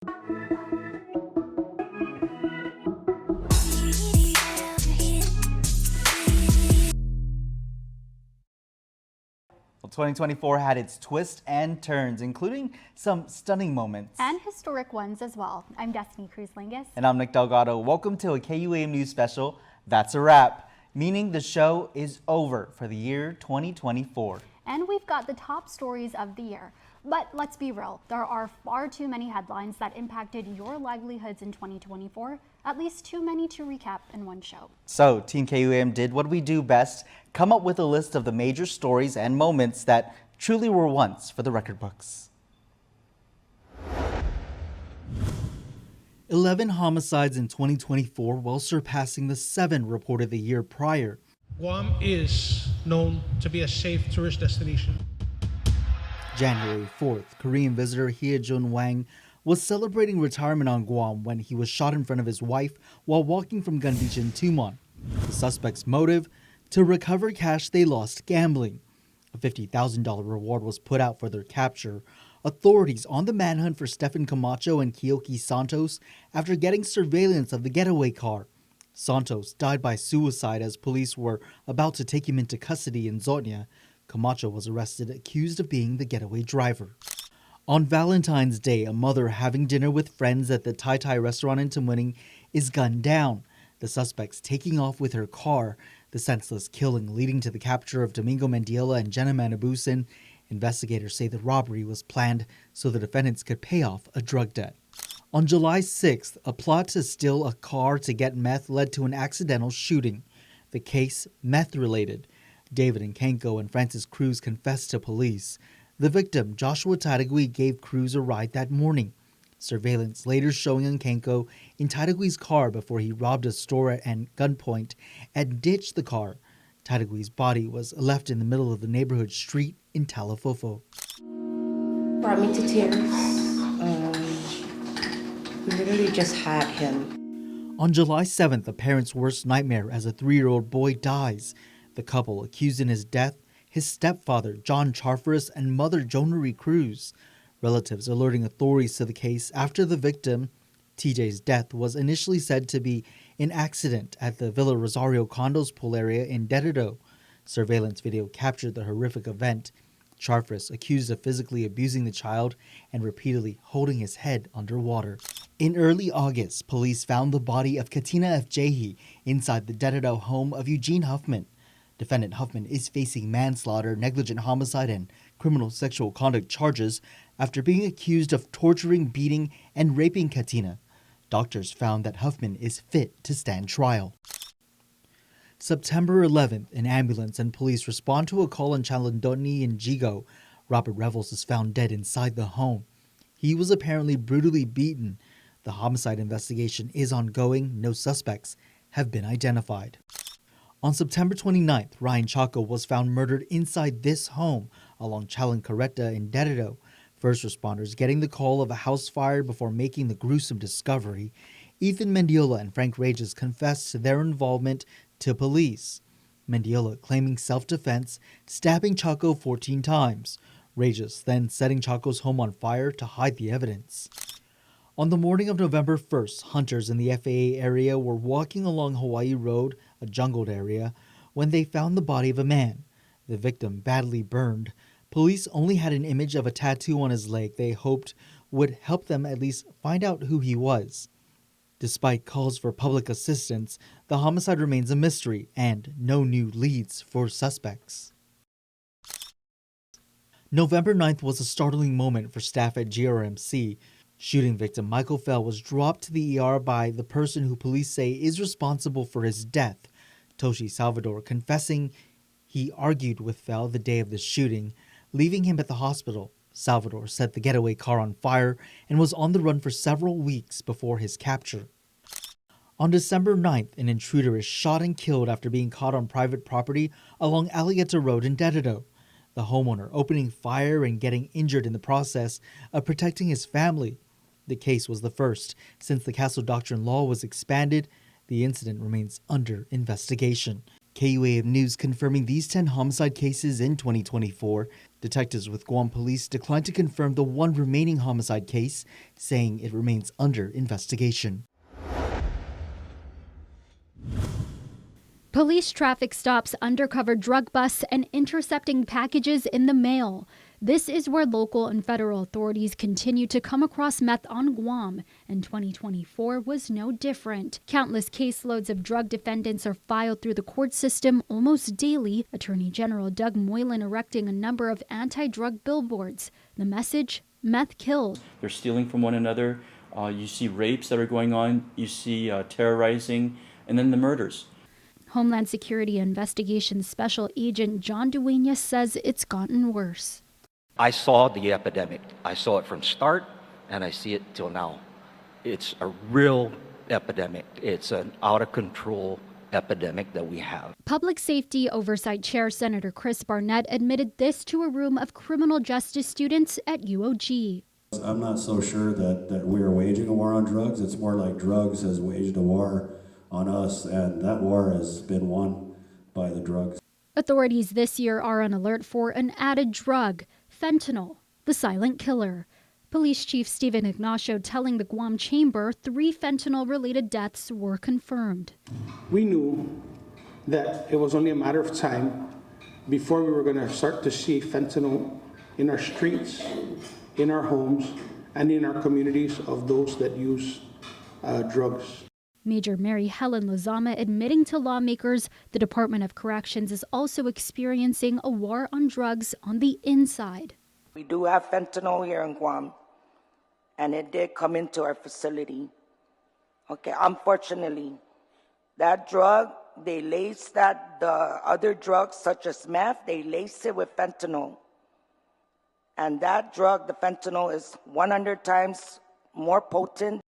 Well, 2024 had its twists and turns, including some stunning moments. And historic ones as well. I'm Destiny Cruz-Lingus. And I'm Nick Delgado. Welcome to a KUAM News special. That's a wrap, meaning the show is over for the year 2024. And we've got the top stories of the year. But let's be real, there are far too many headlines that impacted your livelihoods in 2024, at least too many to recap in one show. So Team KUAM did what we do best, come up with a list of the major stories and moments that truly were once for the record books. 11 homicides in 2024, while surpassing the 7 reported the year prior. Guam is known to be a safe tourist destination. January 4th, Korean visitor Hye-jun Wang was celebrating retirement on Guam when he was shot in front of his wife while walking from Gun Beach in Tumon. The suspect's motive? To recover cash they lost gambling. A $50,000 reward was put out for their capture. Authorities on the manhunt for Stephen Camacho and Kyoki Santos after getting surveillance of the getaway car. Santos died by suicide as police were about to take him into custody in Zotnia. Camacho was arrested, accused of being the getaway driver. On Valentine's Day, a mother having dinner with friends at the Thai Thai restaurant in Tamuning is gunned down. The suspects taking off with her car. The senseless killing leading to the capture of Domingo Mendiola and Jenna Manabusin. Investigators say the robbery was planned so the defendants could pay off a drug debt. On July 6th, a plot to steal a car to get meth led to an accidental shooting. The case, meth-related. David Nkenko and Francis Cruz confessed to police. The victim, Joshua Tadagui, gave Cruz a ride that morning. Surveillance later showing Nkenko in Tadagui's car before he robbed a store at gunpoint and ditched the car. Tadagui's body was left in the middle of the neighborhood street in Talafofo. Brought me to tears. We literally just had him. On July 7th, a parent's worst nightmare as a 3-year-old boy dies. The couple accused in his death, his stepfather, John Charfaris, and mother, Joan-Marie Cruz. Relatives alerting authorities to the case after the victim, TJ's death, was initially said to be an accident at the Villa Rosario condos pool area in Dededo. Surveillance video captured the horrific event. Charfaris accused of physically abusing the child and repeatedly holding his head underwater. In early August, police found the body of Katina F. Jahi inside the Dededo home of Eugene Huffman. Defendant Huffman is facing manslaughter, negligent homicide, and criminal sexual conduct charges after being accused of torturing, beating, and raping Katina. Doctors found that Huffman is fit to stand trial. September 11th, an ambulance and police respond to a call in Chalandoni in Jigo. Robert Revels is found dead inside the home. He was apparently brutally beaten. The homicide investigation is ongoing. No suspects have been identified. On September 29th, Ryan Chaco was found murdered inside this home along Chalancareta in Dededo. First responders getting the call of a house fire before making the gruesome discovery. Ethan Mendiola and Frank Rages confessed to their involvement to police. Mendiola claiming self-defense, stabbing Chaco 14 times. Rages then setting Chaco's home on fire to hide the evidence. On the morning of November 1st, hunters in the FAA area were walking along Hawaii Road, a jungled area, when they found the body of a man. The victim badly burned. Police only had an image of a tattoo on his leg they hoped would help them at least find out who he was. Despite calls for public assistance, the homicide remains a mystery and no new leads for suspects. November 9th was a startling moment for staff at GRMC. Shooting victim Michael Fell was dropped to the ER by the person who police say is responsible for his death. Toshi Salvador confessing he argued with Fell the day of the shooting, leaving him at the hospital. Salvador set the getaway car on fire and was on the run for several weeks before his capture. On December 9th, an intruder is shot and killed after being caught on private property along Alligator Road in Dededo. The homeowner opening fire and getting injured in the process of protecting his family. The case was the first since the Castle Doctrine law was expanded. The incident remains under investigation. KUAM News confirming these 10 homicide cases in 2024. Detectives with Guam Police declined to confirm the one remaining homicide case, saying it remains under investigation. Police traffic stops undercover drug busts and intercepting packages in the mail. This is where local and federal authorities continue to come across meth on Guam, and 2024 was no different. Countless caseloads of drug defendants are filed through the court system almost daily. Attorney General Doug Moylan erecting a number of anti-drug billboards. The message: meth kills. They're stealing from one another. You see rapes that are going on. You see terrorizing, and then the murders. Homeland Security Investigations Special Agent John Duenas says it's gotten worse. I saw the epidemic. I saw it from start, and I see it till now. It's a real epidemic. It's an out-of-control epidemic that we have. Public Safety Oversight Chair Senator Chris Barnett admitted this to a room of criminal justice students at UOG. I'm not so sure that we're waging a war on drugs. It's more like drugs has waged a war on us, and that war has been won by the drugs. Authorities this year are on alert for an added drug, fentanyl, the silent killer. Police Chief Stephen Ignacio telling the Guam Chamber 3 fentanyl-related deaths were confirmed. We knew that it was only a matter of time before we were going to start to see fentanyl in our streets, in our homes, and in our communities of those that use drugs. Major Mary Helen Lozama admitting to lawmakers the Department of Corrections is also experiencing a war on drugs on the inside. We do have fentanyl here in Guam, and it did come into our facility. Okay, unfortunately, that drug, they lace the other drugs such as meth, they lace it with fentanyl. And that drug, the fentanyl, is 100 times more potent.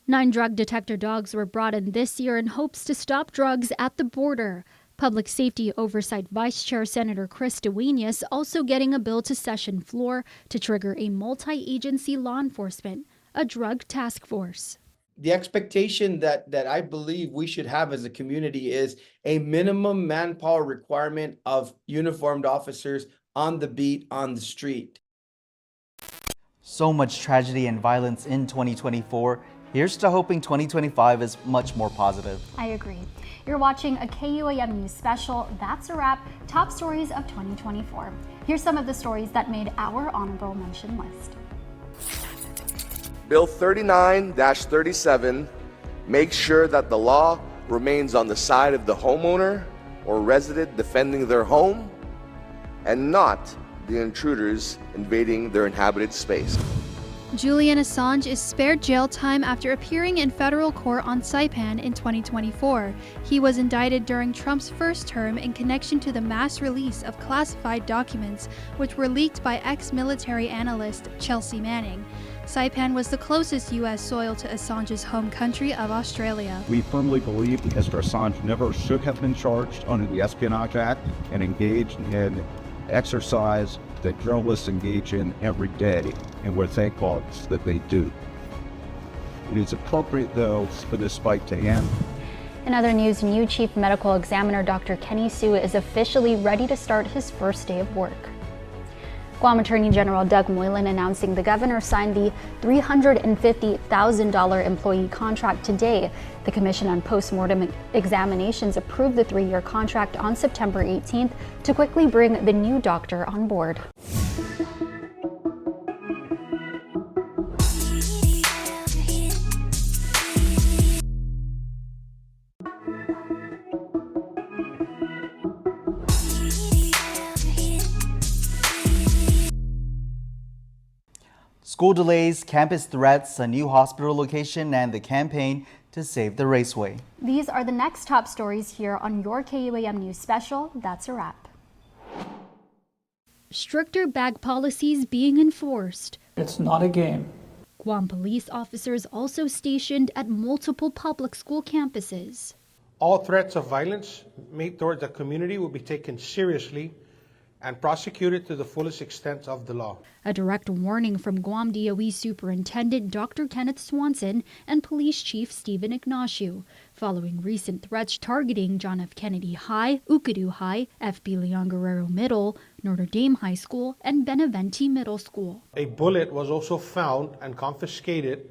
9 drug detector dogs were brought in this year in hopes to stop drugs at the border. Public Safety Oversight Vice Chair Senator Chris Duenas also getting a bill to session floor to trigger a multi-agency law enforcement, a drug task force. The expectation that I believe we should have as a community is a minimum manpower requirement of uniformed officers on the beat, on the street. So much tragedy and violence in 2024. Here's to hoping 2025 is much more positive. I agree. You're watching a KUAM News special. That's a wrap. Top stories of 2024. Here's some of the stories that made our honorable mention list. Bill 39-37 makes sure that the law remains on the side of the homeowner or resident defending their home and not the intruders invading their inhabited space. Julian Assange is spared jail time after appearing in federal court on Saipan in 2024. He was indicted during Trump's first term in connection to the mass release of classified documents, which were leaked by ex-military analyst Chelsea Manning. Saipan was the closest U.S. soil to Assange's home country of Australia. We firmly believe Mr. Assange never should have been charged under the Espionage Act and engaged in exercise that journalists engage in every day, and we're thankful that they do. It is appropriate, though, for this fight to end. In other news, new Chief Medical Examiner Dr. Kenny Sue is officially ready to start his first day of work. Guam Attorney General Doug Moylan announcing the governor signed the $350,000 employee contract today. The Commission on Postmortem Examinations approved the 3-year contract on September 18th to quickly bring the new doctor on board. School delays, campus threats, a new hospital location, and the campaign to save the Raceway. These are the next top stories here on your KUAM News special. That's a wrap. Stricter bag policies being enforced. It's not a game. Guam police officers also stationed at multiple public school campuses. All threats of violence made towards the community will be taken seriously, and prosecuted to the fullest extent of the law. A direct warning from Guam DOE Superintendent Dr. Kenneth Swanson and Police Chief Stephen Ignacio, following recent threats targeting John F. Kennedy High, Ukadu High, F.B. Leon Guerrero Middle, Notre Dame High School, and Benavente Middle School. A bullet was also found and confiscated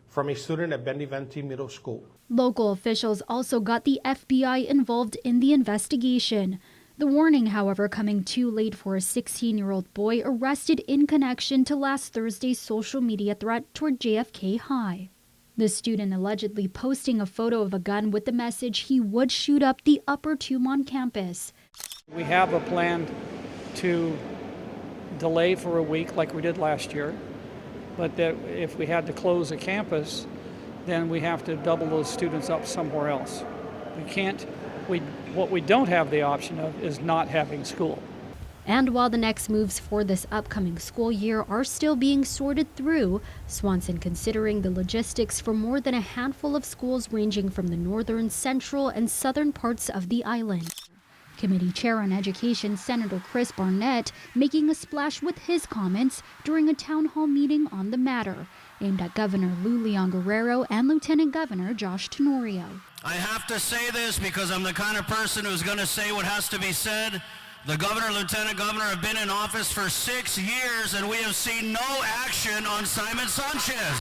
from a student at Benavente Middle School. Local officials also got the FBI involved in the investigation. The warning, however, coming too late for a 16-year-old boy arrested in connection to last Thursday's social media threat toward JFK High. The student allegedly posting a photo of a gun with the message he would shoot up the Upper Tumon campus. We have a plan to delay for a week like we did last year, but that if we had to close a campus, then we have to double those students up somewhere else. What we don't have the option of is not having school. And while the next moves for this upcoming school year are still being sorted through, Swanson considering the logistics for more than a handful of schools ranging from the northern, central, and southern parts of the island. Committee Chair on Education Senator Chris Barnett making a splash with his comments during a town hall meeting on the matter, aimed at Governor Lou Leon Guerrero and Lieutenant Governor Josh Tenorio. I have to say this because I'm the kind of person who's going to say what has to be said. The governor, lieutenant governor have been in office for 6 years and we have seen no action on Simon Sanchez.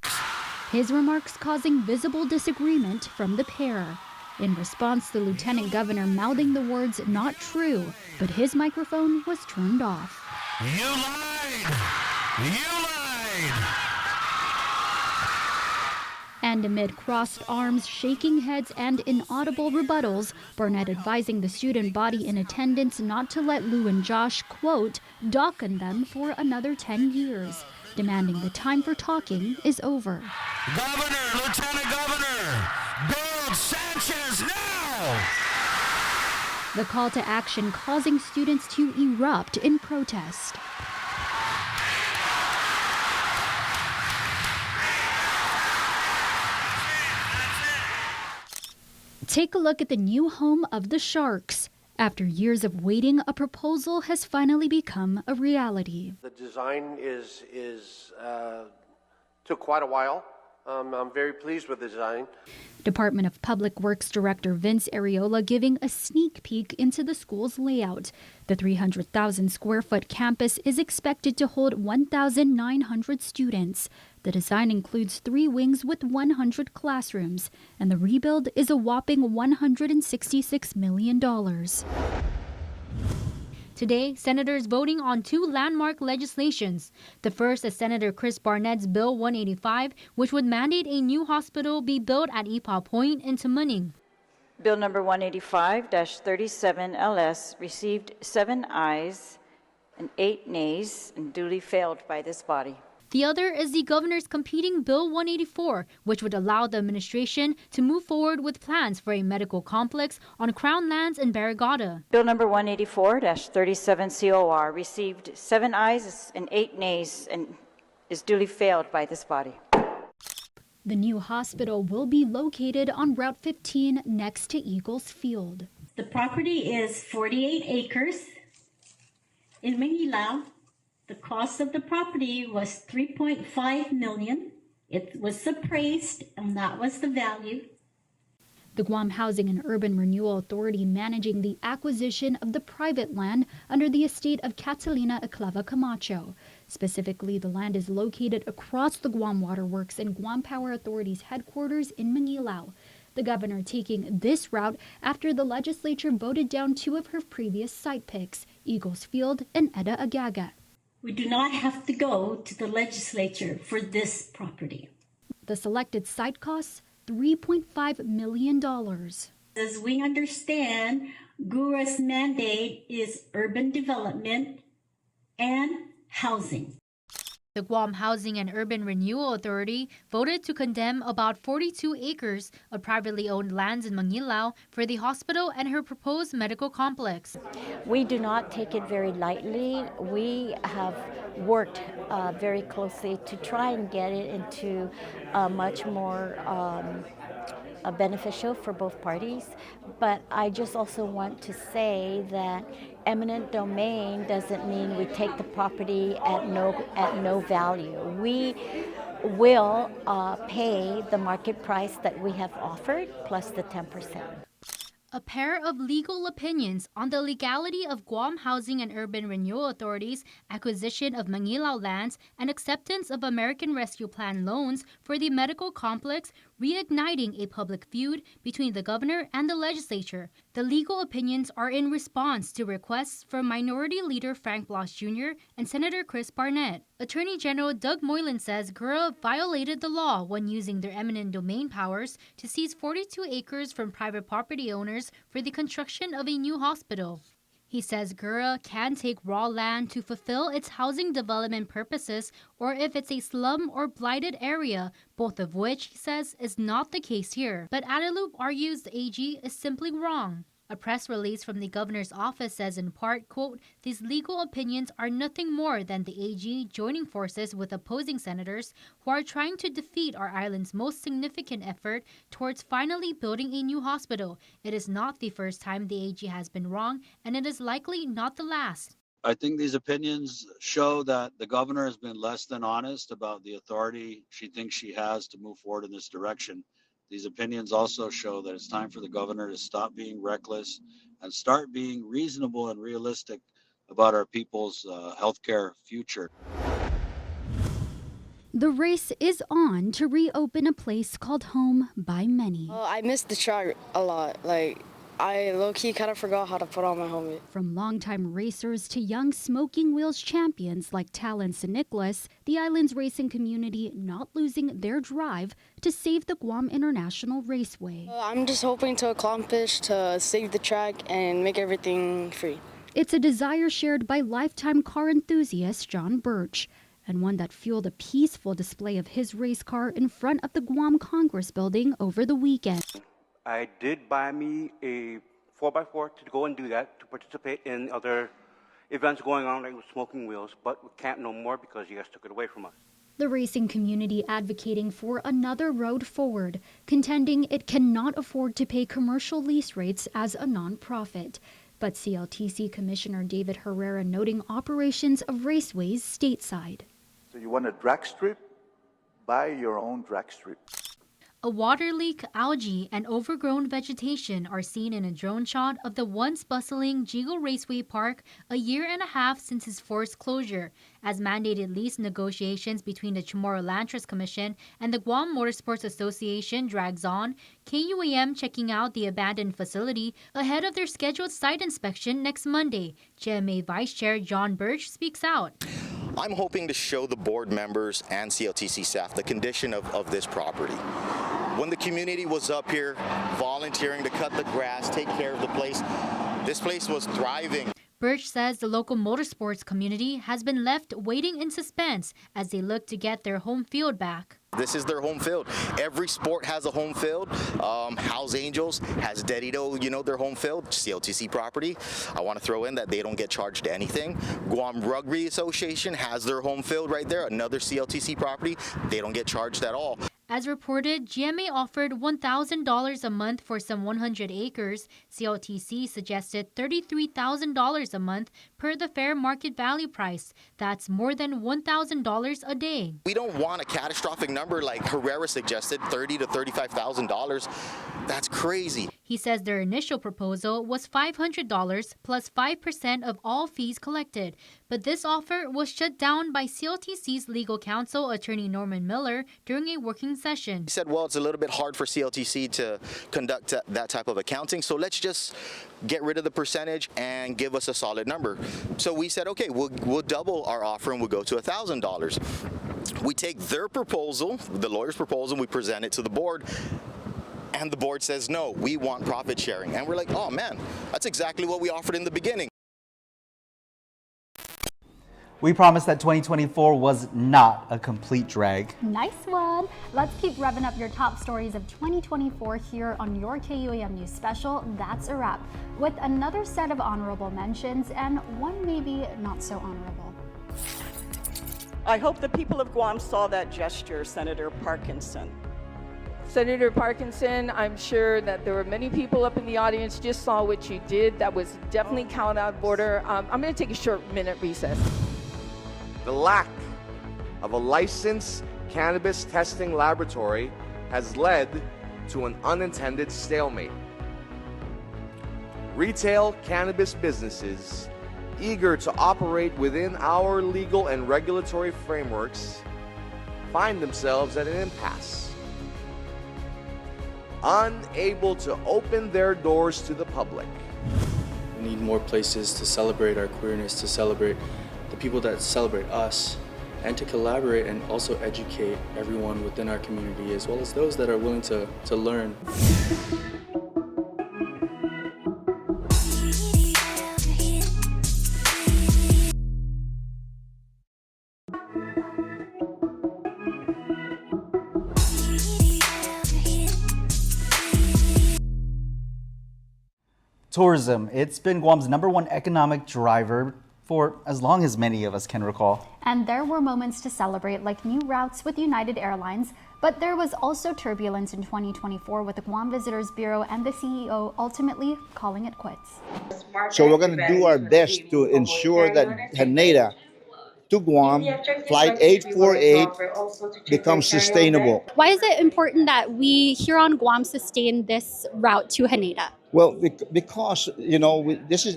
His remarks causing visible disagreement from the pair. In response, the lieutenant governor mouthing the words "not true," but his microphone was turned off. You lied! You lied! And amid crossed arms, shaking heads, and inaudible rebuttals, Barnett advising the student body in attendance not to let Lou and Josh, quote, dock on them for another 10 years, demanding the time for talking is over. Governor, Lieutenant Governor, build Sanchez now! The call to action causing students to erupt in protest. Take a look at the new home of the Sharks. After years of waiting, a proposal has finally become a reality. The design took quite a while. I'm very pleased with the design. Department of Public Works Director Vince Areola giving a sneak peek into the school's layout. The 300,000 square foot campus is expected to hold 1,900 students. The design includes 3 wings with 100 classrooms, and the rebuild is a whopping $166 million. Today, senators voting on 2 landmark legislations. The first is Senator Chris Barnett's Bill 185, which would mandate a new hospital be built at Ipaw Point in Tamuning. Bill number 185-37 LS received 7 ayes and 8 nays and duly failed by this body. The other is the governor's competing Bill 184, which would allow the administration to move forward with plans for a medical complex on Crown lands in Barrigada. Bill number 184-37 COR received 7 ayes and 8 nays and is duly failed by this body. The new hospital will be located on Route 15 next to Eagles Field. The property is 48 acres in Mangilaw. The cost of the property was $3.5 million. It was appraised, and that was the value. The Guam Housing and Urban Renewal Authority managing the acquisition of the private land under the estate of Catalina Aclava Camacho. Specifically, the land is located across the Guam Waterworks and Guam Power Authority's headquarters in Manilao. The governor taking this route after the legislature voted down 2 of her previous site picks, Eagles Field and Eda Agaga. We do not have to go to the legislature for this property. The selected site costs $3.5 million. As we understand, GURA's mandate is urban development and housing. The Guam Housing and Urban Renewal Authority voted to condemn about 42 acres of privately owned lands in Manilao for the hospital and her proposed medical complex. We do not take it very lightly. We have worked very closely to try and get it into a much more beneficial for both parties. But I just also want to say that eminent domain doesn't mean we take the property at no value. We will pay the market price that we have offered plus the 10%. A pair of legal opinions on the legality of Guam Housing and Urban Renewal Authority's acquisition of Mangilaw lands and acceptance of American Rescue Plan loans for the medical complex, reigniting a public feud between the governor and the legislature. The legal opinions are in response to requests from Minority Leader Frank Bloss Jr. and Senator Chris Barnett. Attorney General Doug Moylan says GURA violated the law when using their eminent domain powers to seize 42 acres from private property owners for the construction of a new hospital. He says GURA can take raw land to fulfill its housing development purposes or if it's a slum or blighted area, both of which, he says, is not the case here. But Adelup argues the AG is simply wrong. A press release from the governor's office says in part, quote, "These legal opinions are nothing more than the AG joining forces with opposing senators who are trying to defeat our island's most significant effort towards finally building a new hospital. It is not the first time the AG has been wrong, and it is likely not the last." I think these opinions show that the governor has been less than honest about the authority she thinks she has to move forward in this direction. These opinions also show that it's time for the governor to stop being reckless and start being reasonable and realistic about our people's healthcare future. The race is on to reopen a place called home by many. I missed the track a lot. I low-key kind of forgot how to put on my helmet. From longtime racers to young smoking wheels champions like Talon and Nicholas, the island's racing community not losing their drive to save the Guam International Raceway. I'm just hoping to accomplish to save the track and make everything free. It's a desire shared by lifetime car enthusiast John Birch, and one that fueled a peaceful display of his race car in front of the Guam Congress building over the weekend. I did buy me a 4x4 to go and do that, to participate in other events going on like with smoking wheels, but we can't no more because you guys took it away from us. The racing community advocating for another road forward, contending it cannot afford to pay commercial lease rates as a nonprofit. But CLTC Commissioner David Herrera noting operations of raceways stateside. So you want a drag strip? Buy your own drag strip. A water leak, algae, and overgrown vegetation are seen in a drone shot of the once bustling Jigo Raceway Park a year and a half since its forced closure. As mandated lease negotiations between the Chamorro Land Trust Commission and the Guam Motorsports Association drags on, KUAM checking out the abandoned facility ahead of their scheduled site inspection next Monday. GMA Vice Chair John Birch speaks out. I'm hoping to show the board members and CLTC staff the condition of this property. When the community was up here volunteering to cut the grass, take care of the place, this place was thriving. Birch says the local motorsports community has been left waiting in suspense as they look to get their home field back. This is their home field. Every sport has a home field. House Angels has Dedito, their home field, CLTC property. I want to throw in that they don't get charged anything. Guam Rugby Association has their home field right there, another CLTC property. They don't get charged at all. As reported, GMA offered $1,000 a month for some 100 acres. CLTC suggested $33,000 a month per the fair market value price. That's more than $1,000 a day. We don't want a catastrophic number like Herrera suggested, $30,000 to $35,000. That's crazy. He says their initial proposal was $500 plus 5% of all fees collected. But this offer was shut down by CLTC's legal counsel, attorney Norman Miller, during a working session. He said, well, it's a little bit hard for CLTC to conduct that type of accounting, so let's just get rid of the percentage and give us a solid number. So we said, okay, we'll double our offer and we'll go to $1,000. We take their proposal, the lawyer's proposal, we present it to the board, and the board says, no, we want profit sharing. And we're like, oh man, that's exactly what we offered in the beginning. We promised that 2024 was not a complete drag. Nice one. Let's keep revving up your top stories of 2024 here on your KUAM News Special. That's a wrap. With another set of honorable mentions and one maybe not so honorable. I hope the people of Guam saw that gesture, Senator Parkinson. Senator Parkinson, I'm sure that there were many people up in the audience just saw what you did. That was definitely count out of order. I'm going to take a short minute recess. The lack of a licensed cannabis testing laboratory has led to an unintended stalemate. Retail cannabis businesses eager to operate within our legal and regulatory frameworks find themselves at an impasse, unable to open their doors to the public. We need more places to celebrate our queerness, to celebrate the people that celebrate us, and to collaborate and also educate everyone within our community, as well as those that are willing to learn. Tourism. It's been Guam's #1 economic driver for as long as many of us can recall. And there were moments to celebrate, like new routes with United Airlines, but there was also turbulence in 2024 with the Guam Visitors Bureau and the CEO ultimately calling it quits. So we're going to do our best to ensure that Haneda to Guam, Flight 848, becomes sustainable. Why is it important that we here on Guam sustain this route to Haneda? Well, because, you know, this is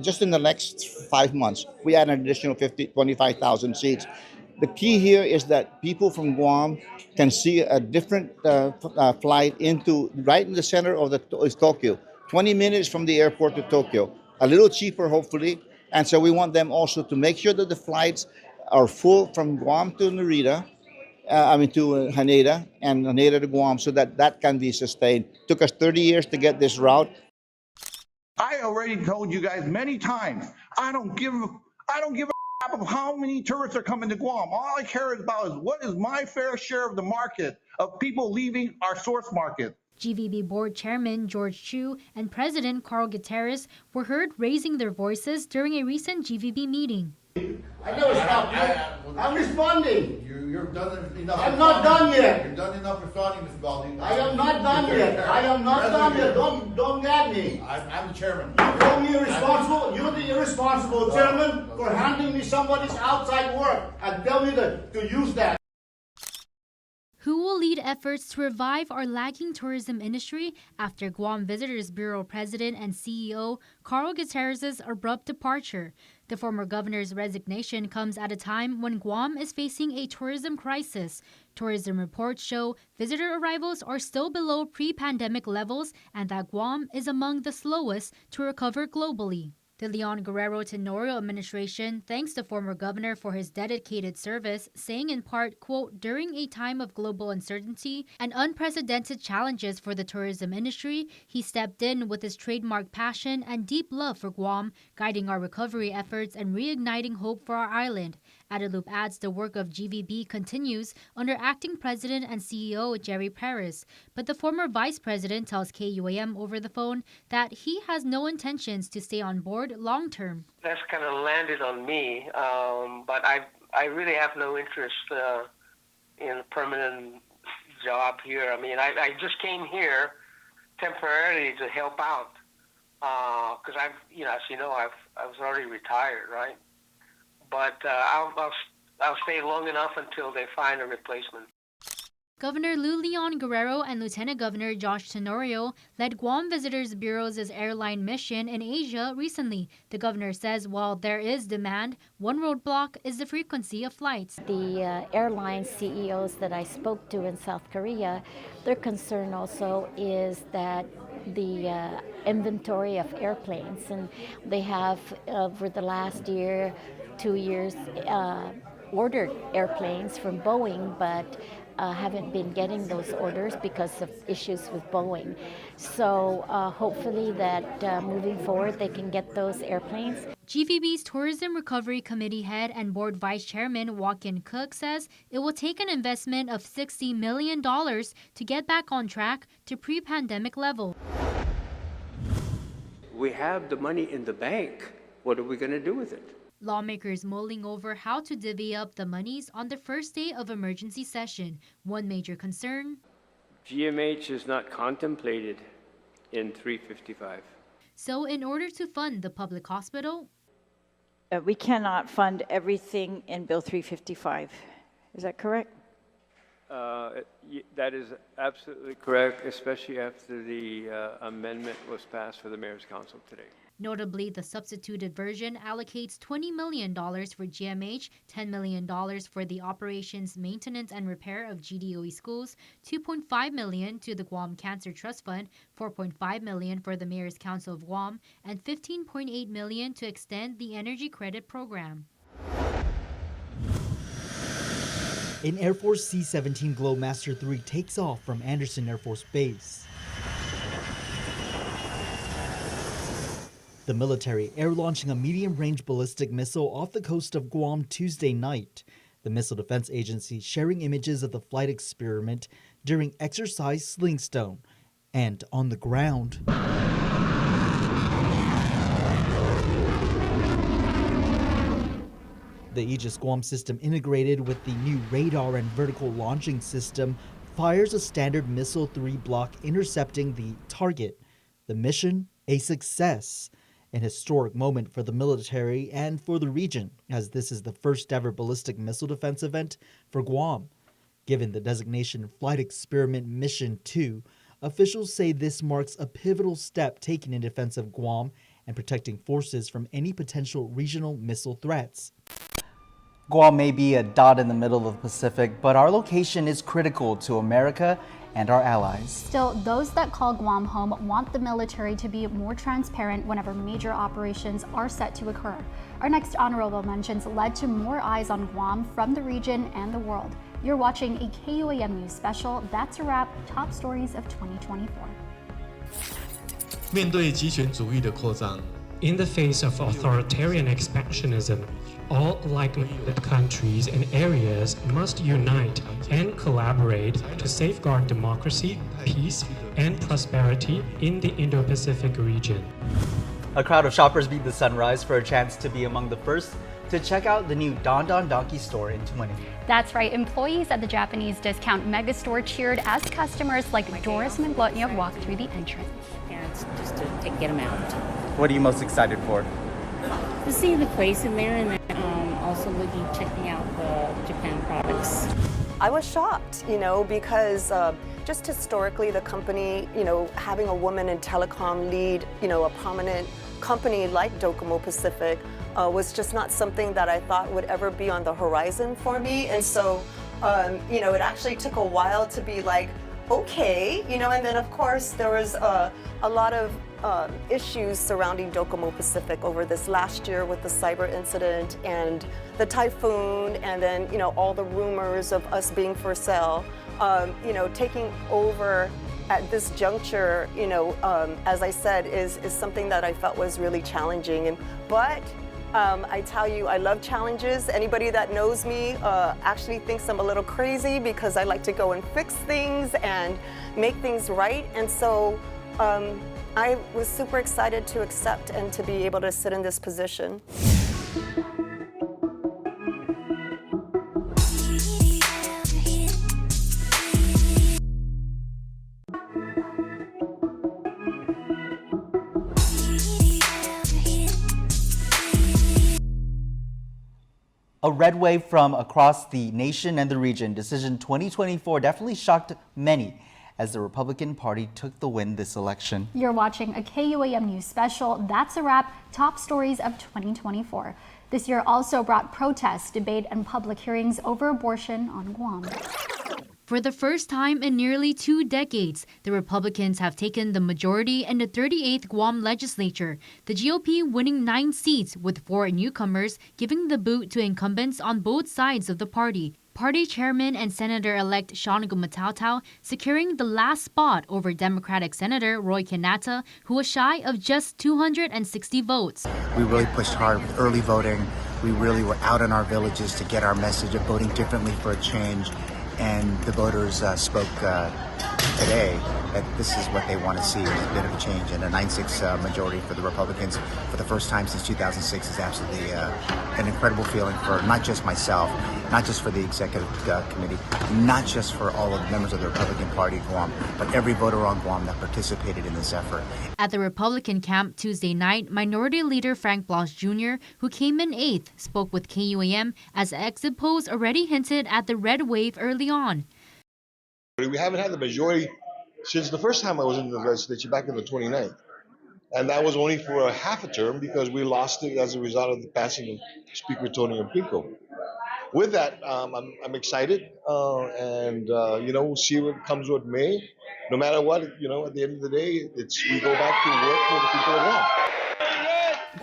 just in the next 5 months, we add an additional 25,000 seats. The key here is that people from Guam can see a different flight into right in the center of Tokyo, 20 minutes from the airport to Tokyo, a little cheaper, hopefully. And so we want them also to make sure that the flights are full from Guam to Narita, to Haneda, and Haneda to Guam, so that that can be sustained. Took us 30 years to get this route. I already told you guys many times, I don't give a crap of how many tourists are coming to Guam. All I care about is what is my fair share of the market of people leaving our source market. GVB Board Chairman George Chu and President Carl Gutierrez were heard raising their voices during a recent GVB meeting. I never stopped you. I'm responding. You're done enough. I'm not done yet. You're done enough responding, Mr. Baldi. I am not done yet. I am not done yet. Don't gag me. I'm the chairman. You call me irresponsible. You're the irresponsible chairman for handing me somebody's outside work and tell me to use that. Who will lead efforts to revive our lagging tourism industry after Guam Visitors Bureau President and CEO Carl Gutierrez's abrupt departure? The former governor's resignation comes at a time when Guam is facing a tourism crisis. Tourism reports show visitor arrivals are still below pre-pandemic levels and that Guam is among the slowest to recover globally. The Leon Guerrero Tenorio administration thanks the former governor for his dedicated service, saying in part, quote, during a time of global uncertainty and unprecedented challenges for the tourism industry, he stepped in with his trademark passion and deep love for Guam, guiding our recovery efforts and reigniting hope for our island. Adelup adds the work of GVB continues under acting president and CEO Jerry Paris, but the former vice president tells KUAM over the phone that he has no intentions to stay on board long term. That's kind of landed on me, but I really have no interest in a permanent job here. I mean, I just came here temporarily to help out because as you know, I was already retired, right? But I'll stay long enough until they find a replacement. Governor Lou Leon Guerrero and Lieutenant Governor Josh Tenorio led Guam Visitors Bureau's airline mission in Asia recently. The governor says while there is demand, one roadblock is the frequency of flights. The airline CEOs that I spoke to in South Korea, their concern also is that the inventory of airplanes, and they have over the last year, 2 years, ordered airplanes from Boeing, but haven't been getting those orders because of issues with Boeing. So hopefully that moving forward they can get those airplanes. GVB's Tourism Recovery Committee head and board vice chairman Joaquin Cook says it will take an investment of $60 million to get back on track to pre-pandemic level. We have the money in the bank. What are we going to do with it? Lawmakers mulling over how to divvy up the monies on the first day of emergency session. One major concern: GMH is not contemplated in 355. So in order to fund the public hospital, We cannot fund everything in Bill 355. Is that correct? That is absolutely correct, especially after the amendment was passed for the Mayor's Council today. notably the substituted version allocates $20 million for GMH, $10 million for the operations, maintenance, and repair of GDOE schools, $2.5 million to the Guam Cancer Trust Fund, $4.5 million for the Mayor's Council of Guam, and $15.8 million to extend the energy credit program. An Air Force C-17 Glowmaster III takes off from Andersen Air Force Base. The military air-launching a medium-range ballistic missile off the coast of Guam Tuesday night. The Missile Defense Agency sharing images of the flight experiment during Exercise Slingstone. And on the ground, the Aegis Guam system, integrated with the new radar and vertical launching system, fires a Standard Missile 3 block intercepting the target. The mission, a success. An historic moment for the military and for the region, as this is the first ever ballistic missile defense event for Guam. Given the designation Flight Experiment Mission 2, officials say this marks a pivotal step taken in defense of Guam and protecting forces from any potential regional missile threats. Guam may be a dot in the middle of the Pacific, but our location is critical to America and our allies. Still, those that call Guam home want the military to be more transparent whenever major operations are set to occur. Our next honorable mentions led to more eyes on Guam from the region and the world. You're watching a KUAM News special. That's a wrap. Top stories of 2024. 面对极权主义的扩张 In the face of authoritarian expansionism, all like-minded countries and areas must unite and collaborate to safeguard democracy, peace, and prosperity in the Indo-Pacific region. A crowd of shoppers beat the sunrise for a chance to be among the first to check out the new Don Don Donki store in Tumaini. That's right. Employees at the Japanese discount megastore cheered as customers like Doris Manglotnia walked through the entrance. Parents just to get them out. What are you most excited for? To see the place in there, and then also checking out the Japan products. I was shocked, because just historically the company, having a woman in telecom lead, a prominent company like Docomo Pacific was just not something that I thought would ever be on the horizon for me. And so, it actually took a while to be like, okay, and then of course there was a lot of issues surrounding Docomo Pacific over this last year with the cyber incident and the typhoon, and then all the rumors of us being for sale. Taking over at this juncture, as I said, is something that I felt was really challenging. But I tell you, I love challenges. Anybody that knows me actually thinks I'm a little crazy because I like to go and fix things and make things right. And so I was super excited to accept and to be able to sit in this position. A red wave from across the nation and the region. Decision 2024 definitely shocked many as the Republican Party took the win this election. You're watching a KUAM News special. That's a wrap. Top stories of 2024. This year also brought protests, debate, and public hearings over abortion on Guam. For the first time in nearly 2 decades, the Republicans have taken the majority in the 38th Guam legislature, the GOP winning 9 seats with 4 newcomers giving the boot to incumbents on both sides of the party. Party Chairman and Senator-elect Sean Gumatao securing the last spot over Democratic Senator Roy Kanata, who was shy of just 260 votes. We really pushed hard with early voting. We really were out in our villages to get our message of voting differently for a change. And the voters spoke today that this is what they want to see, a bit of a change. And a 9-6 majority for the Republicans for the first time since 2006 is absolutely an incredible feeling for not just myself, not just for the executive committee, not just for all of the members of the Republican Party of Guam, but every voter on Guam that participated in this effort. At the Republican camp Tuesday night, Minority Leader Frank Blas Jr., who came in 8th, spoke with KUAM as exit polls already hinted at the red wave early on. We haven't had the majority since the first time I was in the legislature back in the 29th. And that was only for a half a term because we lost it as a result of the passing of Speaker Tony Pico. With that, I'm excited, and we'll see what comes with May. No matter what, at the end of the day, we go back to work for the people of Guam.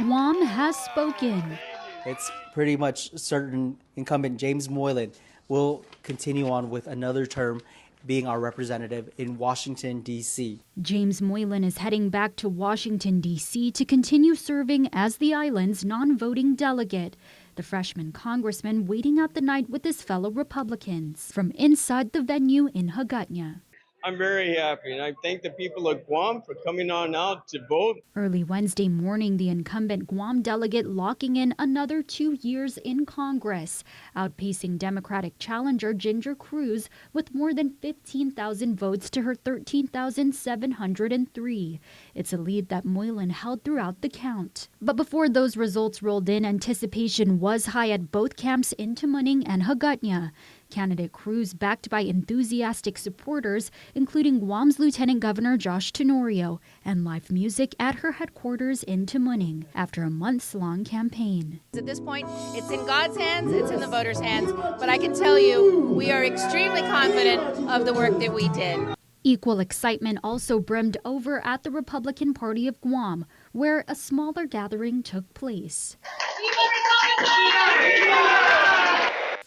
Guam has spoken. It's pretty much certain incumbent James Moylan will continue on with another term being our representative in Washington, D.C. James Moylan is heading back to Washington, D.C. to continue serving as the island's non-voting delegate. The freshman congressman waiting out the night with his fellow Republicans from inside the venue in Hagåtña. I'm very happy, and I thank the people of Guam for coming on out to vote. Early Wednesday morning, the incumbent Guam delegate locking in another 2 years in Congress, outpacing Democratic challenger Ginger Cruz with more than 15,000 votes to her 13,703. It's a lead that Moylan held throughout the count. But before those results rolled in, anticipation was high at both camps in Tamuning and Hagåtña. Candidate Cruz, backed by enthusiastic supporters, including Guam's Lieutenant Governor Josh Tenorio, and live music at her headquarters in Tamuning after a months-long campaign. At this point, it's in God's hands, it's in the voters' hands, but I can tell you, we are extremely confident of the work that we did. Equal excitement also brimmed over at the Republican Party of Guam, where a smaller gathering took place.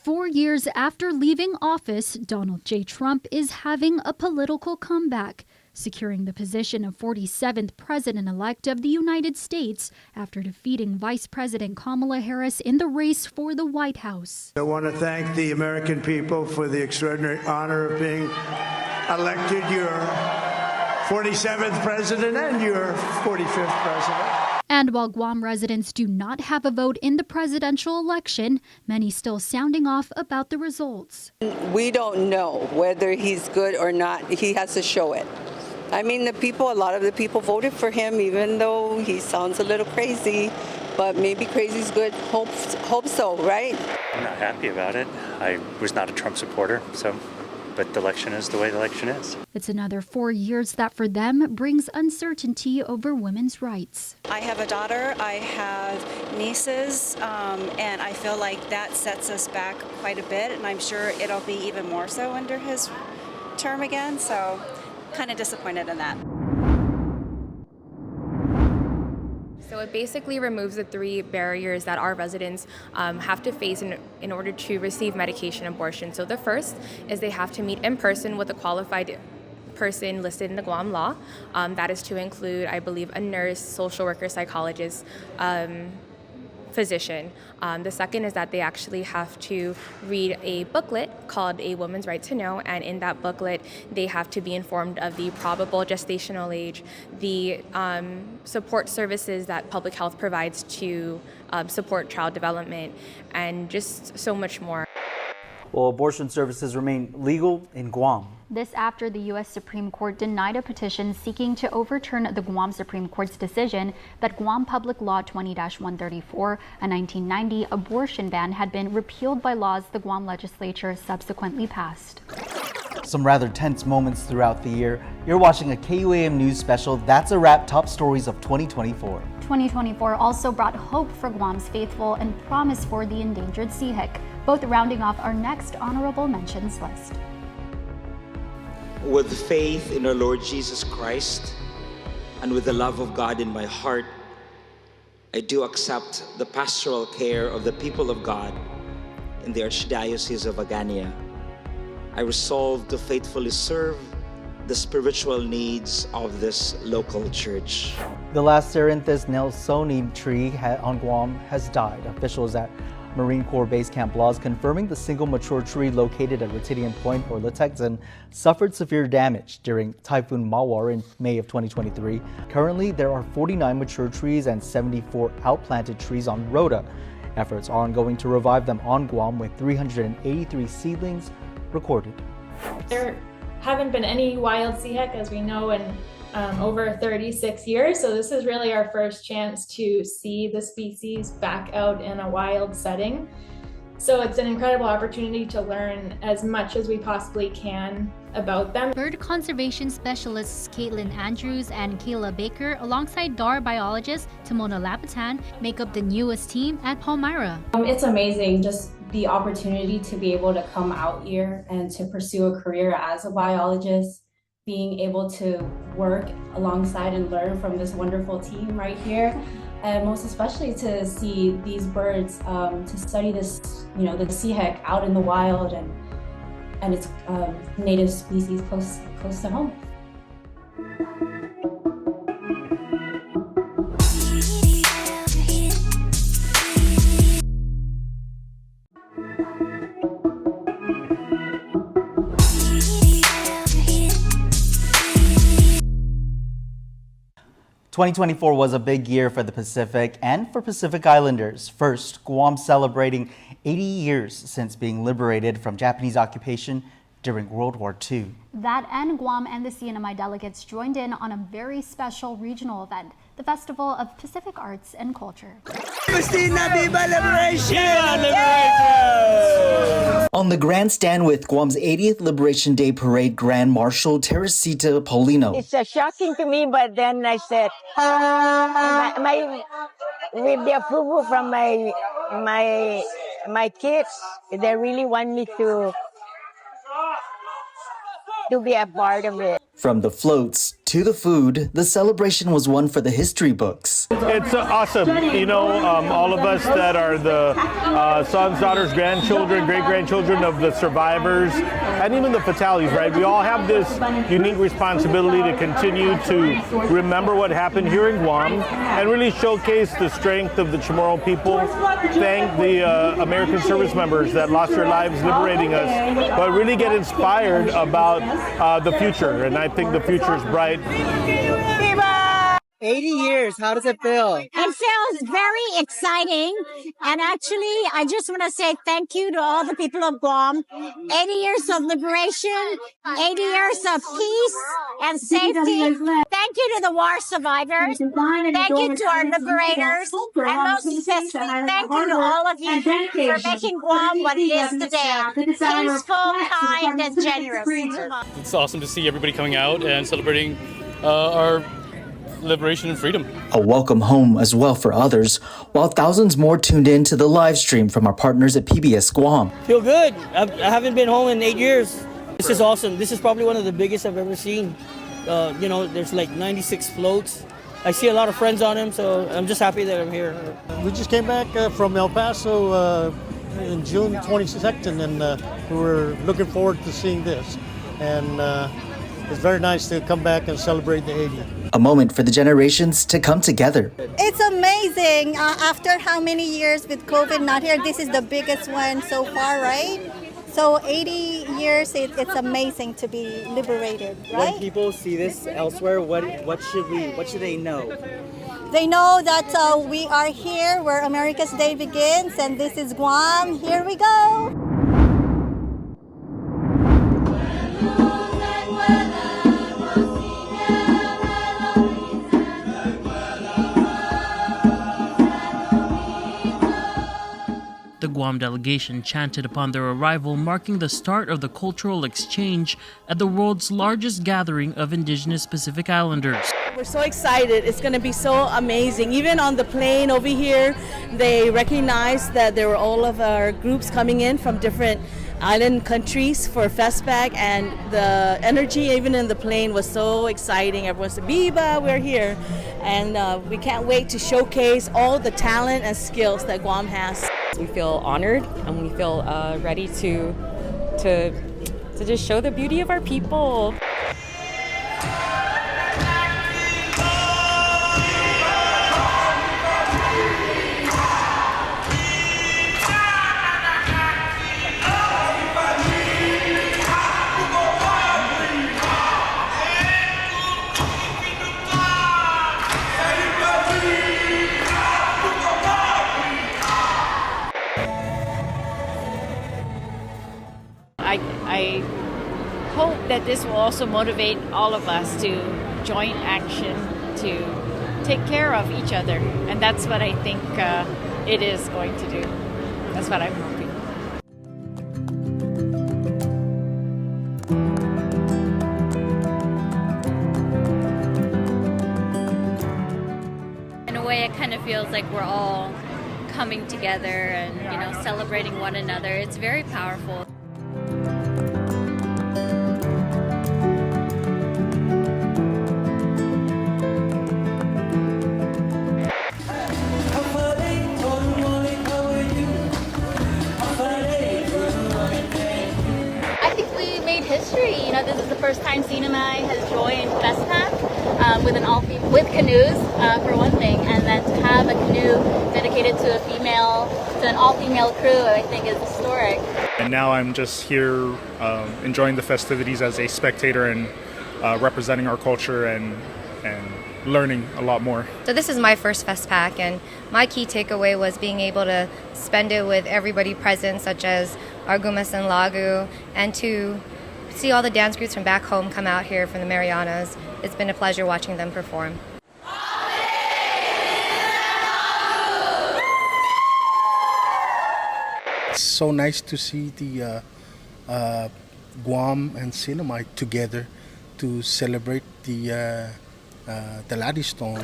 4 years after leaving office, Donald J. Trump is having a political comeback, securing the position of 47th President-elect of the United States after defeating Vice President Kamala Harris in the race for the White House. I want to thank the American people for the extraordinary honor of being elected your 47th President and your 45th President. And while Guam residents do not have a vote in the presidential election, many still sounding off about the results. We don't know whether he's good or not. He has to show it. I mean, a lot of the people voted for him, even though he sounds a little crazy, but maybe crazy's good. Hope so, right? I'm not happy about it. I was not a Trump supporter, but the election is the way the election is. It's another 4 years that for them brings uncertainty over women's rights. I have a daughter, I have nieces, and I feel like that sets us back quite a bit, and I'm sure it'll be even more so under his term again, so kind of disappointed in that. So it basically removes the 3 barriers that our residents have to face in order to receive medication abortion. So the first is they have to meet in person with a qualified person listed in the Guam law. That is to include, I believe, a nurse, social worker, psychologist, physician. The second is that they actually have to read a booklet called A Woman's Right to Know, and in that booklet they have to be informed of the probable gestational age, the support services that public health provides to support child development, and just so much more. Well, abortion services remain legal in Guam. This after the U.S. Supreme Court denied a petition seeking to overturn the Guam Supreme Court's decision that Guam Public Law 20-134, a 1990 abortion ban, had been repealed by laws the Guam legislature subsequently passed. Some rather tense moments throughout the year. You're watching a KUAM News special. That's a wrap. Top stories of 2024. 2024 also brought hope for Guam's faithful and promise for the endangered Sihik, both rounding off our next honorable mentions list. With faith in our Lord Jesus Christ and with the love of God in my heart, I do accept the pastoral care of the people of God in the Archdiocese of Hagåtña. I resolve to faithfully serve the spiritual needs of this local church. The last Cerinthus nelsoni tree on Guam has died. Officials at Marine Corps Base Camp laws confirming the single mature tree located at Ritidian Point or Latexan suffered severe damage during Typhoon Mawar in May of 2023. Currently, there are 49 mature trees and 74 outplanted trees on Rota. Efforts are ongoing to revive them on Guam with 383 seedlings recorded. There haven't been any wild sea heck, as we know, in over 36 years. So this is really our first chance to see the species back out in a wild setting. So it's an incredible opportunity to learn as much as we possibly can about them. Bird conservation specialists Caitlin Andrews and Kayla Baker, alongside DAR biologist Timona Lapitan, make up the newest team at Palmyra. It's amazing, just the opportunity to be able to come out here and to pursue a career as a biologist, being able to work alongside and learn from this wonderful team right here, and most especially to see these birds, to study this, the sea heck out in the wild and its native species close to home. "2024 was a big year for the Pacific and for Pacific Islanders. First, Guam celebrating 80 years since being liberated from Japanese occupation during World War II. That and Guam and the CNMI delegates joined in on a very special regional event, the Festival of Pacific Arts and Culture. On the grandstand with Guam's 80th Liberation Day Parade Grand Marshal Teresita Paulino. It's shocking to me, but then I said, with the approval from my kids, they really want me to be a part of it. From the floats to the food, the celebration was one for the history books. It's awesome. All of us that are the sons, daughters, grandchildren, great-grandchildren of the survivors, and even the fatalities, right? We all have this unique responsibility to continue to remember what happened here in Guam and really showcase the strength of the Chamorro people. Thank the American service members that lost their lives liberating us, but really get inspired about the future. And I think the future is bright. 80 years, how does it feel? It feels very exciting. And actually, I just want to say thank you to all the people of Guam. 80 years of liberation, 80 years of peace and safety. Thank you to the war survivors. Thank you to our liberators. And most especially, thank you to all of you for making Guam what it is today. Peaceful, kind, and generous. It's awesome to see everybody coming out and celebrating our liberation and freedom. A welcome home as well for others, while thousands more tuned in to the live stream from our partners at PBS Guam. Feel good. I haven't been home in 8 years. This is awesome. This is probably one of the biggest I've ever seen. There's like 96 floats. I see a lot of friends on them, so I'm just happy that I'm here. We just came back from El Paso in June 22nd, and we were looking forward to seeing this. And it's very nice to come back and celebrate the 80th. A moment for the generations to come together. It's amazing. After how many years with COVID not here, this is the biggest one so far, right? So 80 years, it's amazing to be liberated, right? When people see this elsewhere, what should they know? They know that we are here where America's Day begins, and this is Guam. Here we go. The Guam delegation chanted upon their arrival, marking the start of the cultural exchange at the world's largest gathering of indigenous Pacific Islanders. We're so excited. It's going to be so amazing. Even on the plane over here, they recognized that there were all of our groups coming in from different island countries for FESPAC, and the energy even in the plane was so exciting. Everyone said, "Biba, we're here." And we can't wait to showcase all the talent and skills that Guam has. We feel honored and we feel ready to just show the beauty of our people. that this will also motivate all of us to join action to take care of each other. And that's what I think it is going to do. That's what I'm hoping. In a way, it kind of feels like we're all coming together and, celebrating one another. It's very powerful. I think we made history. This is the first time Cena and I has joined Festpac with canoes for one thing, and then to have a canoe dedicated to an all-female crew, I think is historic. And now I'm just here enjoying the festivities as a spectator and representing our culture and learning a lot more. So this is my first Festpac, and my key takeaway was being able to spend it with everybody present, such as Argumas and Lagu, and to see all the dance groups from back home come out here from the Marianas. It's been a pleasure watching them perform. It's so nice to see the Guam and Sinamay together to celebrate the milestone.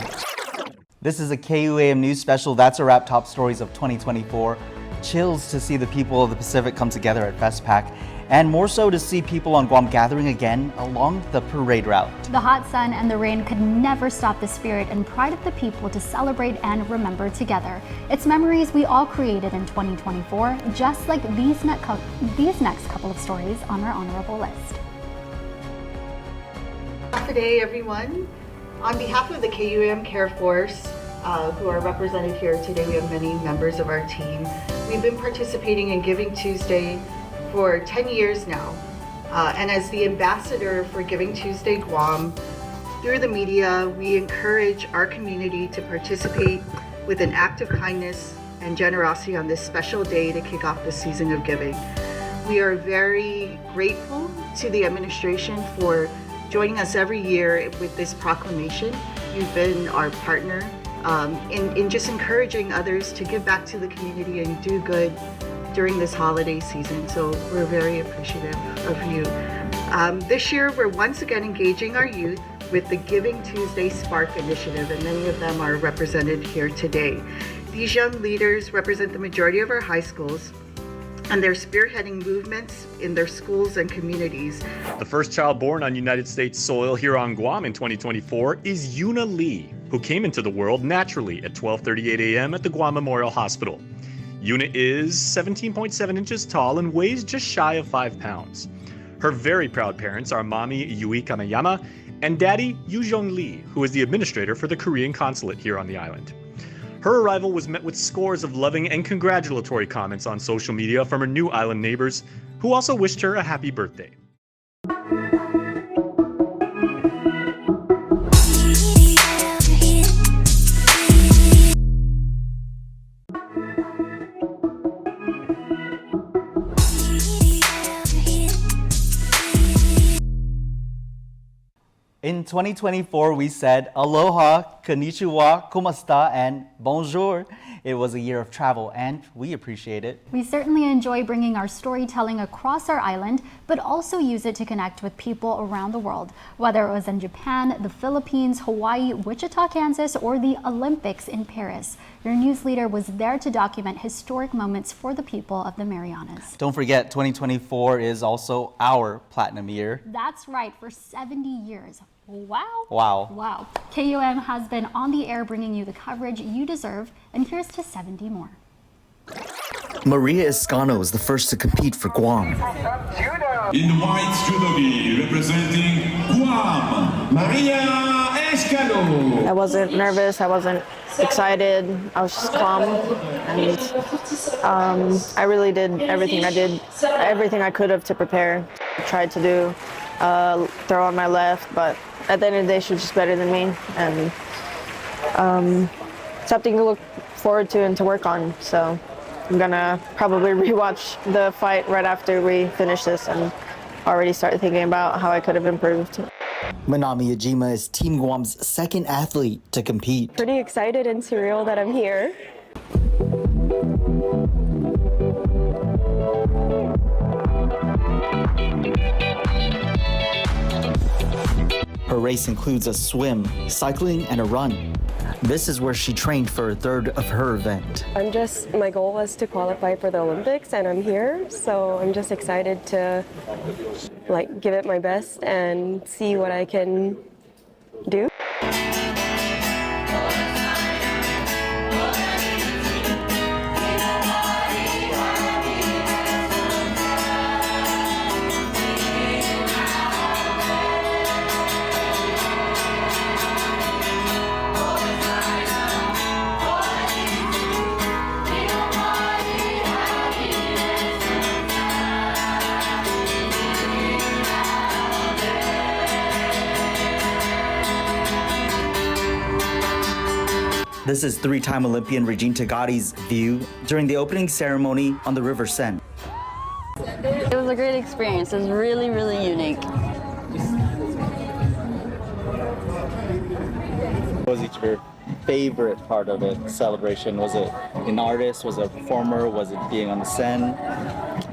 This is a KUAM News Special. That's a wrap. Top stories of 2024. Chills to see the people of the Pacific come together at Festpac, and more so to see people on Guam gathering again along the parade route. The hot sun and the rain could never stop the spirit and pride of the people to celebrate and remember together. It's memories we all created in 2024, just like these next couple of stories on our honorable list. Good day, everyone. On behalf of the KUAM Care Force, who are represented here today, we have many members of our team. We've been participating in Giving Tuesday for 10 years now. And as the ambassador for Giving Tuesday Guam, through the media, we encourage our community to participate with an act of kindness and generosity on this special day to kick off the season of giving. We are very grateful to the administration for joining us every year with this proclamation. You've been our partner in just encouraging others to give back to the community and do good during this holiday season. So we're very appreciative of you. This year, we're once again engaging our youth with the Giving Tuesday Spark initiative, and many of them are represented here today. These young leaders represent the majority of our high schools, and they're spearheading movements in their schools and communities. The first child born on United States soil here on Guam in 2024 is Yuna Lee, who came into the world naturally at 12:38 a.m. at the Guam Memorial Hospital. Yuna is 17.7 inches tall and weighs just shy of 5 pounds. Her very proud parents are Mommy Yui Kamayama and Daddy Yujong Lee, who is the administrator for the Korean consulate here on the island. Her arrival was met with scores of loving and congratulatory comments on social media from her new island neighbors, who also wished her a happy birthday. In 2024, we said aloha, konnichiwa, kumasta, and bonjour. It was a year of travel, and we appreciate it. We certainly enjoy bringing our storytelling across our island, but also use it to connect with people around the world, whether it was in Japan, the Philippines, Hawaii, Wichita, Kansas, or the Olympics in Paris. Your news leader was there to document historic moments for the people of the Marianas. Don't forget, 2024 is also our platinum year. That's right, for 70 years. Wow. Wow. Wow. KUAM has been on the air bringing you the coverage you deserve, and here's to 70 more. Maria Escano was the first to compete for Guam. In the white jewelry representing Guam, Maria Escano. I wasn't nervous, I wasn't excited, I was just calm, and I really did everything I could have to prepare. I tried to do throw on my left, but at the end of the day, she was just better than me, and something to look forward to and to work on. So I'm gonna probably rewatch the fight right after we finish this and already start thinking about how I could have improved. Manami Ajima is Team Guam's second athlete to compete. Pretty excited and surreal that I'm here. Her race includes a swim, cycling, and a run. This is where she trained for a third of her event. My goal was to qualify for the Olympics, and I'm here, so I'm just excited to give it my best and see what I can do. This is three-time Olympian Regine Tagati's view during the opening ceremony on the River Seine. It was a great experience. It was really, really unique. What was your favorite part of the celebration? Was it an artist? Was it a performer? Was it being on the Seine?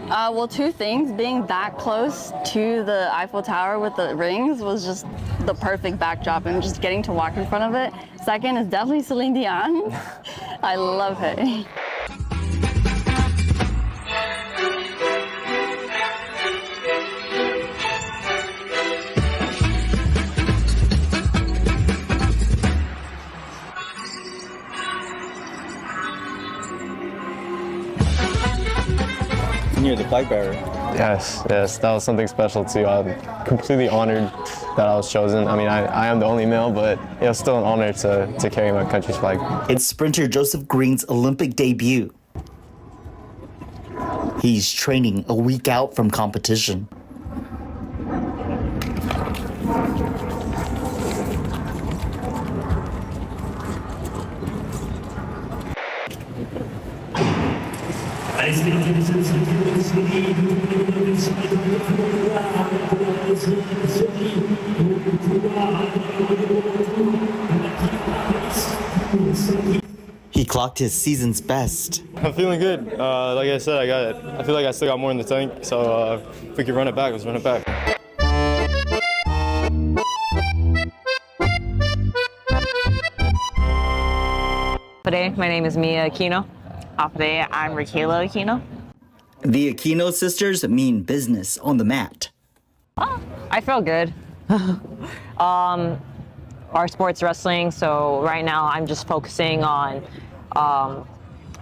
Well, two things. Being that close to the Eiffel Tower with the rings was just the perfect backdrop, and just getting to walk in front of it. Second is definitely Celine Dion. I love it. You're the flag bearer. Yes, that was something special too. I'm completely honored that I was chosen. I mean, I am the only male, but it was still an honor to carry my country's flag. It's sprinter Joseph Green's Olympic debut. He's training a week out from competition. He clocked his season's best. I'm feeling good. Like I said, I feel like I still got more in the tank. So if we could run it back, let's run it back. Today, my name is Mia Aquino. Today, I'm Raquela Aquino. The Aquino sisters mean business on the mat. I feel good. Our sport's wrestling, so right now I'm just focusing on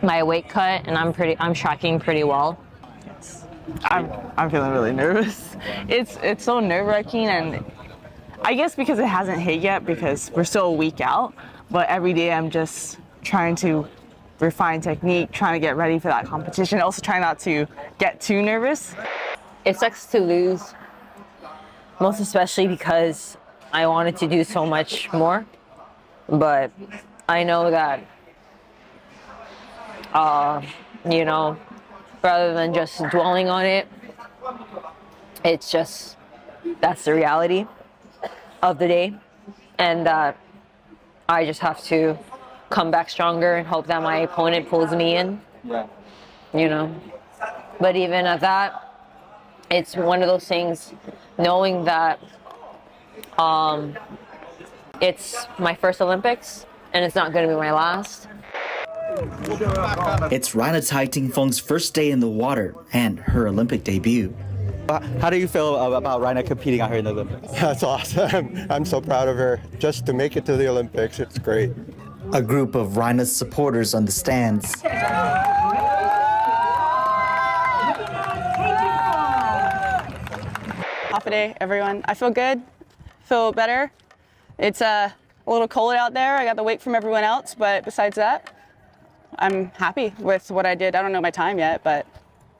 my weight cut, and I'm tracking pretty well. I'm feeling really nervous. It's so nerve-wracking, and I guess because it hasn't hit yet, because we're still a week out, but every day I'm just trying to refine technique, trying to get ready for that competition, also trying not to get too nervous. It sucks to lose, most especially because I wanted to do so much more, but I know that, rather than just dwelling on it, it's just, that's the reality of the day, and that I just have to come back stronger and hope that my opponent pulls me in, But even at that, it's one of those things, knowing that it's my first Olympics and it's not going to be my last. It's Raina Tai Ting-Feng's first day in the water and her Olympic debut. How do you feel about Raina competing out here in the Olympics? That's awesome. I'm so proud of her. Just to make it to the Olympics, it's great. A group of Raina's supporters on the stands. Half a day, everyone. I feel good. Feel better. It's a little cold out there. I got the weight from everyone else, but besides that, I'm happy with what I did. I don't know my time yet, but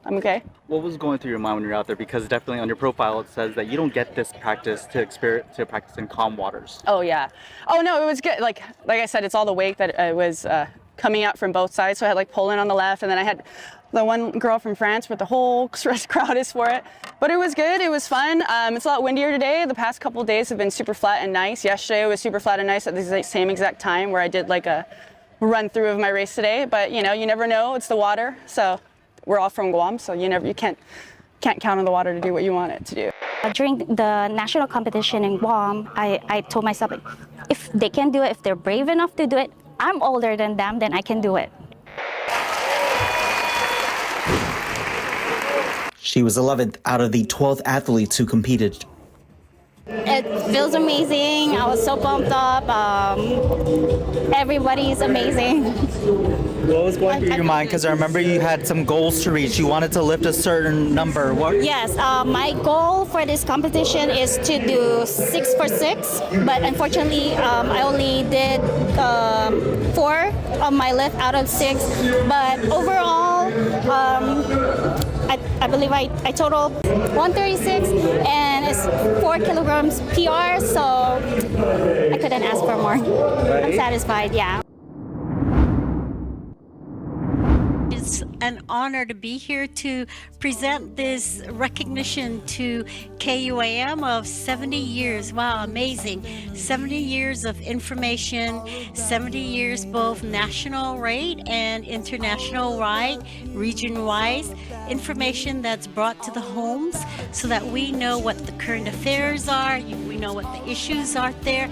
I'm okay. What was going through your mind when you're out there? Because definitely on your profile it says that you don't get this practice to practice in calm waters. Oh yeah. Oh no, it was good. Like I said, it's all the weight that was coming out from both sides. So I had like pulling on the left, and then I had the one girl from France, but the whole crowd is for it. But it was good, it was fun. It's a lot windier today. The past couple of days have been super flat and nice. Yesterday was super flat and nice at the same exact time where I did like a run through of my race today. But you know, you never know, it's the water. So we're all from Guam, so you can't count on the water to do what you want it to do. During the national competition in Guam, I told myself, if they can do it, if they're brave enough to do it, I'm older than them, then I can do it. She was 11th out of the 12 athletes who competed. It feels amazing. I was so pumped up. Everybody's amazing. What was going through your mind? Because I remember you had some goals to reach. You wanted to lift a certain number. What? Yes, my goal for this competition is to do 6 for 6, but unfortunately I only did 4 of my lift out of 6. But overall, I believe I totaled 136, and it's 4 kilograms PR, so I couldn't ask for more. Right. I'm satisfied, yeah. It's an honor to be here to present this recognition to KUAM of 70 years. Wow, amazing. 70 years of information, 70 years both national rate and international wide, region-wise, information that's brought to the homes so that we know what the current affairs are, we know what the issues are there.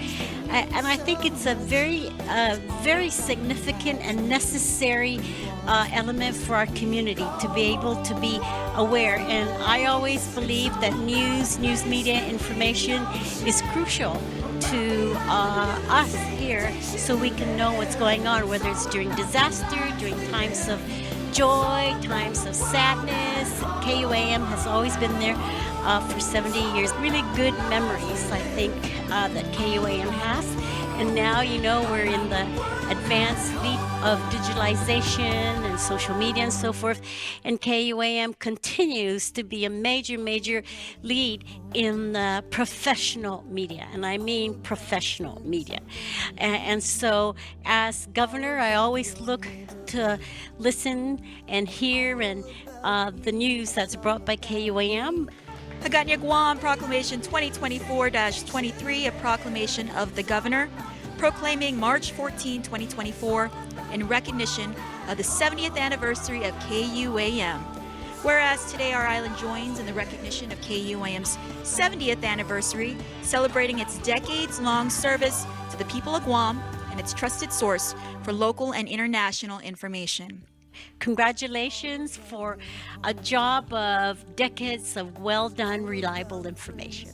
And I think it's a very significant and necessary element for our community to be able to be aware. And I always believe that news media information is crucial to us here so we can know what's going on, whether it's during disaster, during times of joy, times of sadness. KUAM has always been there for 70 years. Really good memories, I think, that KUAM has. And now, you know, we're in the advanced leap of digitalization and social media and so forth. And KUAM continues to be a major lead in the professional media. And I mean professional media. And so as governor, I always look to listen and hear and the news that's brought by KUAM. Hagåtña Guam Proclamation 2024-23, a proclamation of the governor proclaiming March 14, 2024 in recognition of the 70th anniversary of KUAM. Whereas today our island joins in the recognition of KUAM's 70th anniversary, celebrating its decades-long service to the people of Guam and its trusted source for local and international information. Congratulations for a job of decades of well-done, reliable information.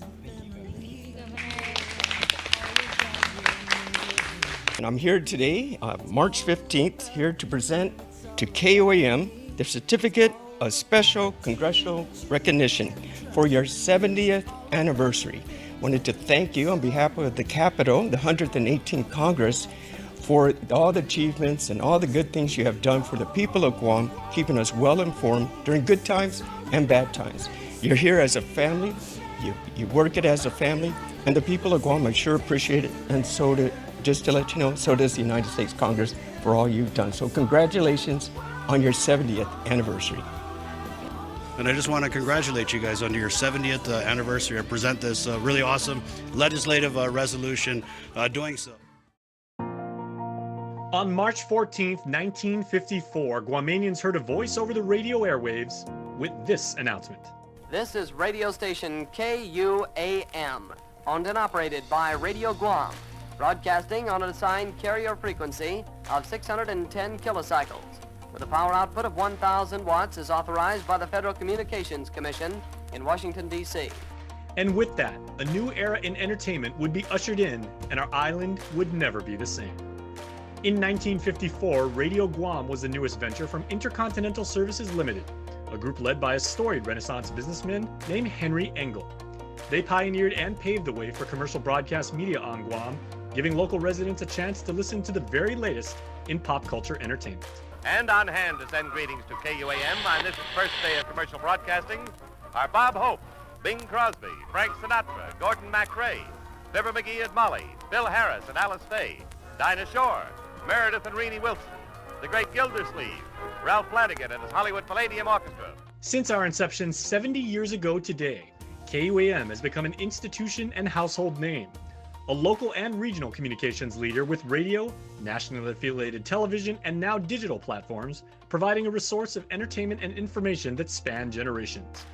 And I'm here today, March 15th, here to present to KUAM the Certificate of Special Congressional Recognition for your 70th anniversary. Wanted to thank you on behalf of the Capitol, the 118th Congress, for all the achievements and all the good things you have done for the people of Guam, keeping us well informed during good times and bad times. You're here as a family, you work it as a family, and the people of Guam, I sure appreciate it, and so do, just to let you know, so does the United States Congress for all you've done. So congratulations on your 70th anniversary. And I just want to congratulate you guys on your 70th anniversary. I present this really awesome legislative resolution doing so. On March 14th, 1954, Guamanians heard a voice over the radio airwaves with this announcement. This is radio station KUAM, owned and operated by Radio Guam, broadcasting on an assigned carrier frequency of 610 kilocycles, with a power output of 1,000 watts as authorized by the Federal Communications Commission in Washington, D.C. And with that, a new era in entertainment would be ushered in, and our island would never be the same. In 1954, Radio Guam was the newest venture from Intercontinental Services Limited, a group led by a storied Renaissance businessman named Henry Engel. They pioneered and paved the way for commercial broadcast media on Guam, giving local residents a chance to listen to the very latest in pop culture entertainment. And on hand to send greetings to KUAM on this first day of commercial broadcasting are Bob Hope, Bing Crosby, Frank Sinatra, Gordon MacRae, Fibber McGee and Molly, Bill Harris and Alice Faye, Dinah Shore, Meredith and Renee Wilson, the great Gildersleeve, Ralph Flanagan and his Hollywood Palladium Orchestra. Since our inception 70 years ago today, KUAM has become an institution and household name. A local and regional communications leader with radio, nationally affiliated television, and now digital platforms, providing a resource of entertainment and information that span generations.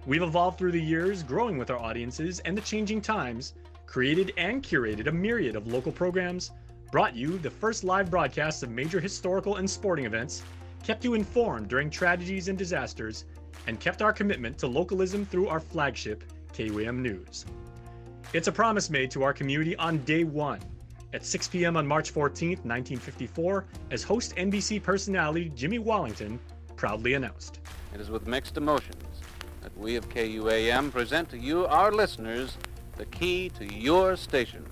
We've evolved through the years, growing with our audiences and the changing times, created and curated a myriad of local programs, brought you the first live broadcasts of major historical and sporting events, kept you informed during tragedies and disasters, and kept our commitment to localism through our flagship, KUAM News. It's a promise made to our community on day one, at 6 p.m. on March 14th, 1954, as host NBC personality Jimmy Wallington proudly announced. It is with mixed emotions that we of KUAM present to you, our listeners, the key to your station.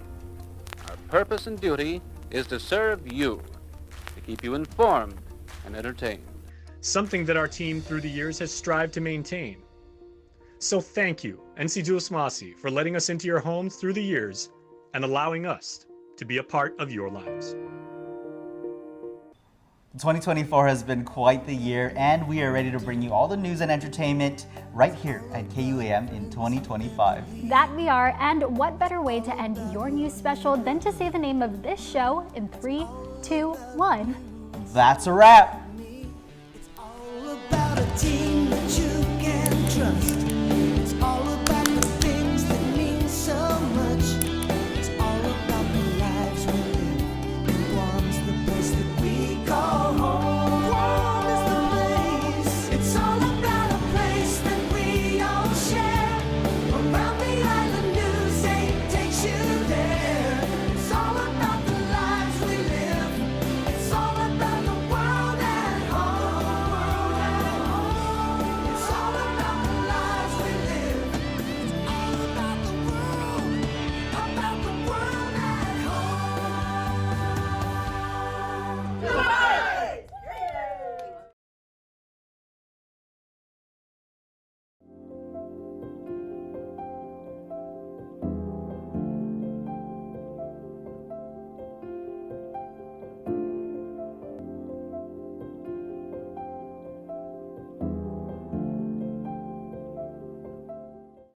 Our purpose and duty is to serve you, to keep you informed and entertained. Something that our team through the years has strived to maintain. So thank you, NC Masi, for letting us into your homes through the years and allowing us to be a part of your lives. 2024 has been quite the year, and we are ready to bring you all the news and entertainment right here at KUAM in 2025. That we are, and what better way to end your news special than to say the name of this show in 3, 2, 1. That's a wrap. Team.